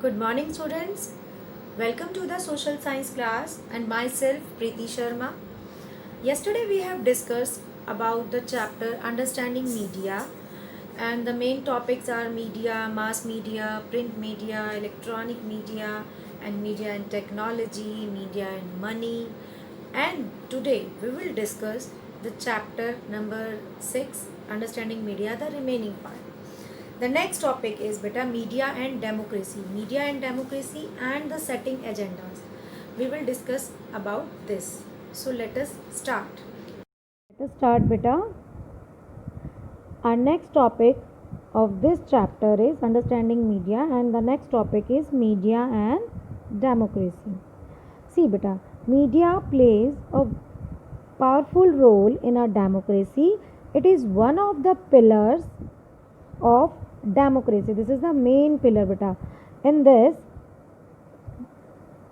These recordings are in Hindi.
Good morning, students. Welcome to the social science class and myself Preeti Sharma. Yesterday we have discussed about the chapter Understanding Media, and the main topics are media, mass media, print media, electronic media, and media and technology, media and money. And today we will discuss the chapter number 6, Understanding Media, the remaining part. The next topic is beta media and democracy and the setting agendas. We will discuss about this. So let us start. Let us start, beta. Our next topic of this chapter is understanding media, and the next topic is media and democracy. See, beta, media plays a powerful role in our democracy. It is one of the pillars of democracy. This is the main pillar, beta. In this,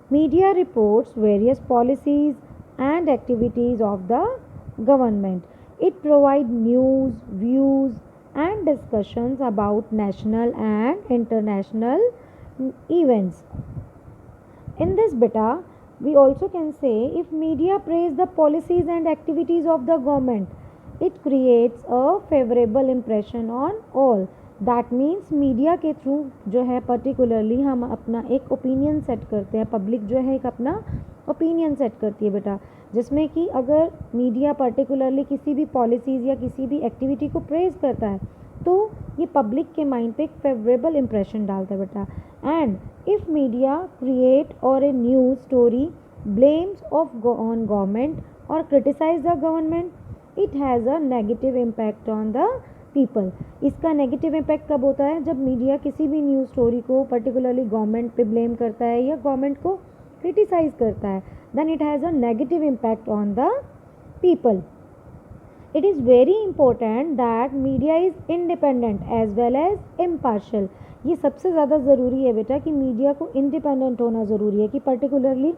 media reports various policies and activities of the government. It provides news, views, and discussions about national and international events. In this beta, we also can say if media praise the policies and activities of the government, it creates a favorable impression on all. That means media के थ्रू जो है पर्टिकुलरली हम अपना एक ओपिनियन सेट करते हैं, पब्लिक जो है एक अपना ओपिनियन सेट करती है बेटा, जिसमें कि अगर मीडिया पर्टिकुलरली किसी भी पॉलिसीज़ या किसी भी एक्टिविटी को प्रेज करता है तो ये पब्लिक के माइंड पे एक फेवरेबल इम्प्रेशन डालता है बेटा. एंड इफ़ मीडिया क्रिएट और a news story blames of on government और criticise the government, it has a negative impact on the people. इसका नेगेटिव इम्पैक्ट कब होता है? जब मीडिया किसी भी न्यूज़ स्टोरी को पर्टिकुलरली गवर्नमेंट पे ब्लेम करता है या गवर्नमेंट को क्रिटिसाइज करता है, then it has a negative impact on the people. It is very important that media is independent as well as impartial. ये सबसे ज़्यादा ज़रूरी है बेटा कि मीडिया को इंडिपेंडेंट होना ज़रूरी है, कि पर्टिकुलरली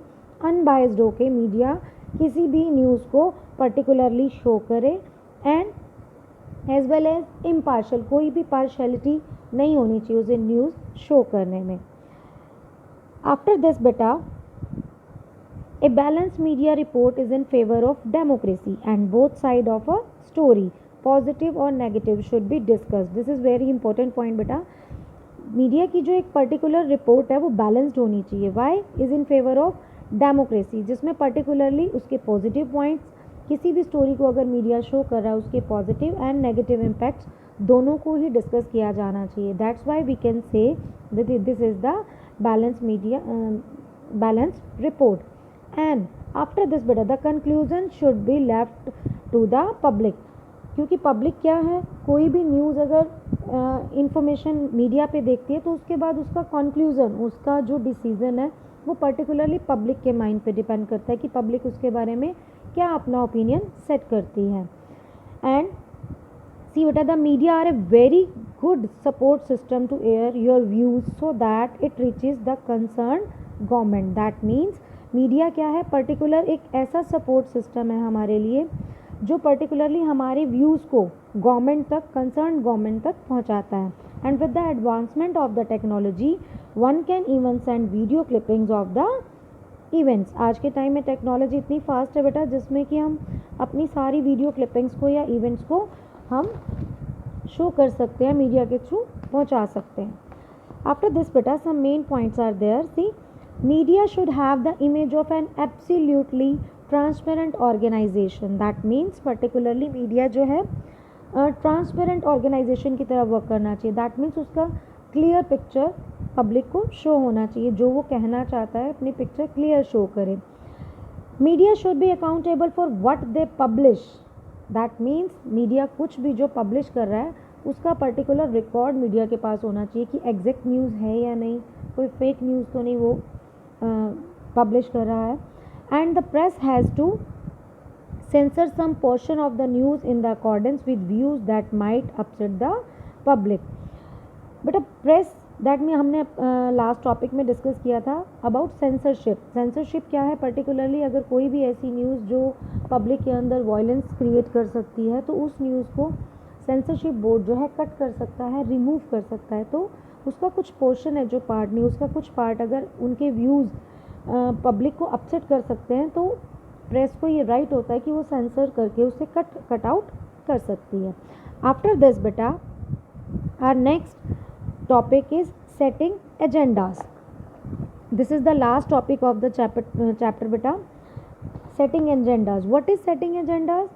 अनबाइज्ड होके मीडिया किसी भी न्यूज़ को पर्टिकुलरली शो करे, and as well as impartial, कोई भी पार्शलिटी नहीं होनी चाहिए उसे न्यूज़ शो करने में. आफ्टर दिस बेटा, a balance media report is in favour of democracy and both side of a story, positive और negative should be discussed. This is very important point बेटा. मीडिया की जो एक पर्टिकुलर रिपोर्ट है वो बैलेंस्ड होनी चाहिए. Why? Is in favour of democracy, जिसमें पर्टिकुलरली उसके पॉजिटिव पॉइंट्स, किसी भी स्टोरी को अगर मीडिया शो कर रहा है उसके पॉजिटिव एंड नेगेटिव इम्पैक्ट्स दोनों को ही डिस्कस किया जाना चाहिए. That's why we can say that this is the balance media balance report. And after this बेटा the conclusion should be left to the public, क्योंकि पब्लिक क्या है, कोई भी न्यूज़ अगर इंफॉर्मेशन मीडिया पे देखती है तो उसके बाद उसका कंक्लूज़न, उसका जो डिसीज़न है वो पर्टिकुलरली पब्लिक के माइंड पे डिपेंड करता है कि पब्लिक उसके बारे में क्या अपना ओपिनियन सेट करती है. एंड सी बेटा, the media are a very good support system to air your views so that it reaches the concern government. That means media क्या है, पर्टिकुलर एक ऐसा सपोर्ट सिस्टम है हमारे लिए जो पर्टिकुलरली हमारे व्यूज़ को गवर्नमेंट तक, कंसर्न गवर्नमेंट तक पहुंचाता है. And with the advancement of the technology one can even send video clippings of the events. आज के टाइम में टेक्नोलॉजी इतनी फास्ट है बेटा जिसमें कि हम अपनी सारी वीडियो क्लिपिंग्स को या इवेंट्स को हम शो कर सकते हैं, मीडिया के थ्रू पहुंचा सकते हैं. आफ्टर दिस बेटा some main points are there. See, media should have the image of an absolutely transparent organisation. That means particularly media जो है ट्रांसपेरेंट ऑर्गेनाइजेशन की तरह वर्क करना चाहिए. दैट मीन्स उसका क्लियर पिक्चर पब्लिक को शो होना चाहिए, जो वो कहना चाहता है अपनी पिक्चर क्लियर शो करे. Media should be accountable for what they publish. That means media कुछ भी जो पब्लिश कर रहा है उसका पर्टिकुलर रिकॉर्ड मीडिया के पास होना चाहिए कि एग्जैक्ट न्यूज़ है या नहीं, कोई फेक न्यूज़ तो नहीं वो पब्लिश कर रहा है. And the press has to censor some portion of the news in the accordance with views that might upset the public. But अब प्रेस दैट में हमने लास्ट टॉपिक में डिस्कस किया था अबाउट सेंसरशिप. सेंसरशिप क्या है, पर्टिकुलरली अगर कोई भी ऐसी न्यूज़ जो पब्लिक के अंदर वायलेंस क्रिएट कर सकती है तो उस न्यूज़ को सेंसरशिप बोर्ड जो है कट कर सकता है, रिमूव कर सकता है. तो उसका कुछ पोर्शन है जो पार्ट, न्यूज़ का कुछ पार्ट अगर उनके व्यूज़ पब्लिक को अपसेट कर सकते हैं तो प्रेस को ये राइट होता है कि वो सेंसर करके उसे कट आउट कर सकती है. आफ्टर दिस बेटा, our next topic is setting agendas. This is the last topic of the chapter beta. Setting agendas. What is setting agendas?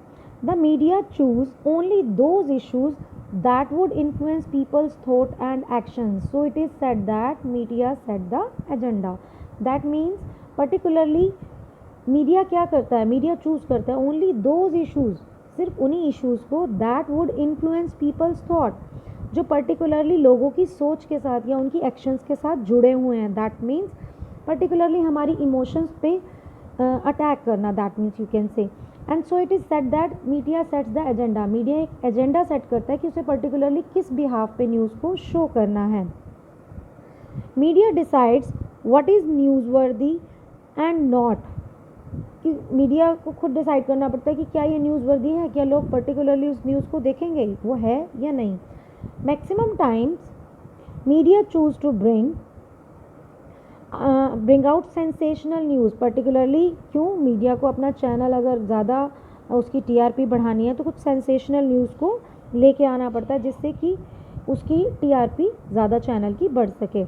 The media choose only those issues that would influence people's thought and actions. So it is said that media set the agenda. That means particularly media क्या करता है, मीडिया चूज करता है ओनली दोज इश्यूज, सिर्फ उन्हीं इश्यूज को that would influence people's thought, जो पर्टिकुलरली लोगों की सोच के साथ या उनकी एक्शंस के साथ जुड़े हुए हैं. दैट मीन्स पर्टिकुलरली हमारी इमोशंस पे अटैक करना, that means you can say. And so it is set that media sets the agenda. Media एक एजेंडा सेट करता है कि उसे पर्टिकुलरली किस बिहाफ पे न्यूज़ को शो करना है. Media decides what is news वर्दी एंड नॉट. कि मीडिया को खुद डिसाइड करना पड़ता है कि क्या ये न्यूज़ वर्दी है, क्या लोग पर्टिकुलरली उस न्यूज़ को देखेंगे, वो है या नहीं. Maximum times media choose to bring out sensational news. Particularly क्यों, मीडिया को अपना चैनल अगर ज़्यादा उसकी टीआरपी बढ़ानी है तो कुछ सेंसेशनल न्यूज़ को लेके आना पड़ता है जिससे कि उसकी टीआरपी ज़्यादा चैनल की बढ़ सके.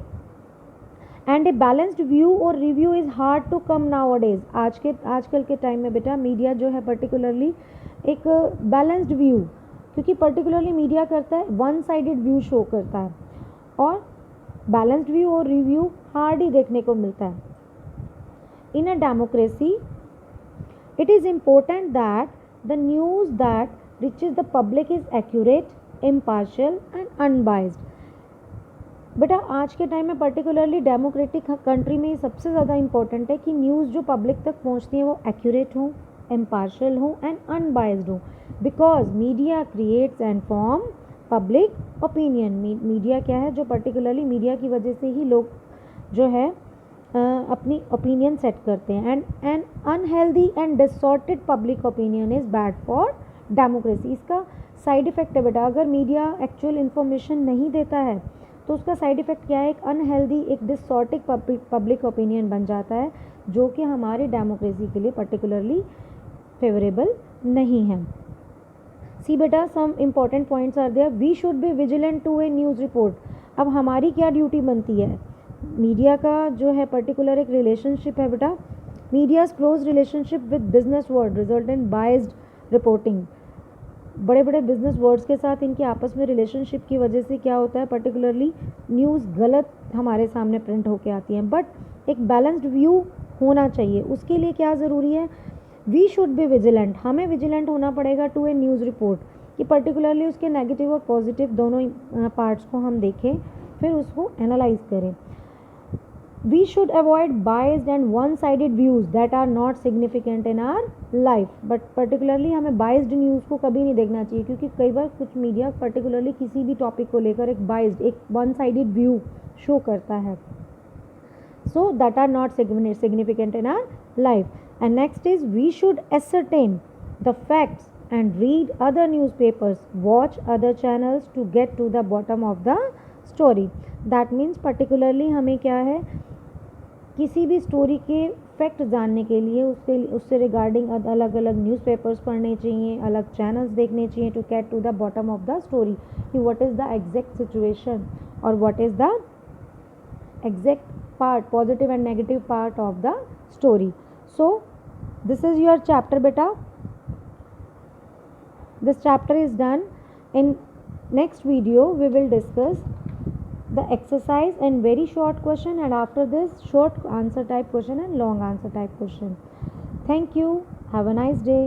एंड ए बैलेंस्ड व्यू और review is hard to come nowadays. आजकल के टाइम में बेटा मीडिया जो है पर्टिकुलरली एक बैलेंस्ड व्यू, क्योंकि पर्टिकुलरली मीडिया करता है वन साइडेड व्यू शो करता है और बैलेंस्ड व्यू और रिव्यू हार्ड ही देखने को मिलता है. In a democracy it is important that the news that reaches the public is accurate, impartial and unbiased. बेटा आज के टाइम में पर्टिकुलरली डेमोक्रेटिक कंट्री में सबसे ज़्यादा इम्पोर्टेंट है कि न्यूज़ जो पब्लिक तक पहुंचती है वो एक्यूरेट हो, इम्पार्शियल हो एंड अनबाइज्ड हो. Because media creates and form public opinion. Media क्या है, जो पर्टिकुलरली मीडिया की वजह से ही लोग जो है अपनी ओपिनियन सेट करते हैं. And unhealthy and distorted public opinion is bad for democracy. इसका साइड इफ़ेक्ट है बेटा, अगर मीडिया एक्चुअल इन्फॉर्मेशन नहीं देता है तो उसका साइड इफ़ेक्ट क्या है, एक अनहेल्दी, एक डिसऑर्टेड पब्लिक ओपिनियन बन जाता है जो कि हमारी डेमोक्रेसी के लिए पर्टिकुलरली फेवरेबल नहीं है. सी बेटा, some important points are there. We should be vigilant to a news report. अब हमारी क्या ड्यूटी बनती है, मीडिया का जो है पर्टिकुलर एक रिलेशनशिप है बेटा. Medias close relationship with business world result in biased reporting. बड़े बड़े बिजनेस वर्ड्स के साथ इनके आपस में रिलेशनशिप की वजह से क्या होता है, पर्टिकुलरली न्यूज़ गलत हमारे सामने प्रिंट होके आती हैं. बट एक बैलेंस्ड व्यू होना चाहिए. उसके लिए क्या ज़रूरी है, वी शुड बी विजिलेंट. हमें विजिलेंट होना पड़ेगा टू ए न्यूज़ रिपोर्ट कि पर्टिकुलरली उसके नेगेटिव और पॉजिटिव दोनों पार्ट्स को हम देखें, फिर उसको एनालाइज करें. We should avoid biased and one-sided views that are not significant in our life. But particularly हमें biased news को कभी नहीं देखना चाहिए, क्योंकि कई बार कुछ मीडिया particularly किसी भी टॉपिक को लेकर एक biased, एक one-sided view शो करता है. So that are not significant in our life. And next is we should ascertain the facts and read other newspapers, watch other channels to get to the bottom of the story. That means particularly हमें क्या है, किसी भी स्टोरी के फैक्ट जानने के लिए उससे रिगार्डिंग अलग अलग न्यूज़पेपर्स पढ़ने चाहिए, अलग चैनल्स देखने चाहिए to get to the bottom of the story कि what is the exact situation और what is the exact part, positive and negative part of the story. So this is your chapter बेटा. This chapter is done. In next video we will discuss the exercise and very short question, and after this short answer type question and long answer type question. Thank you. Have a nice day.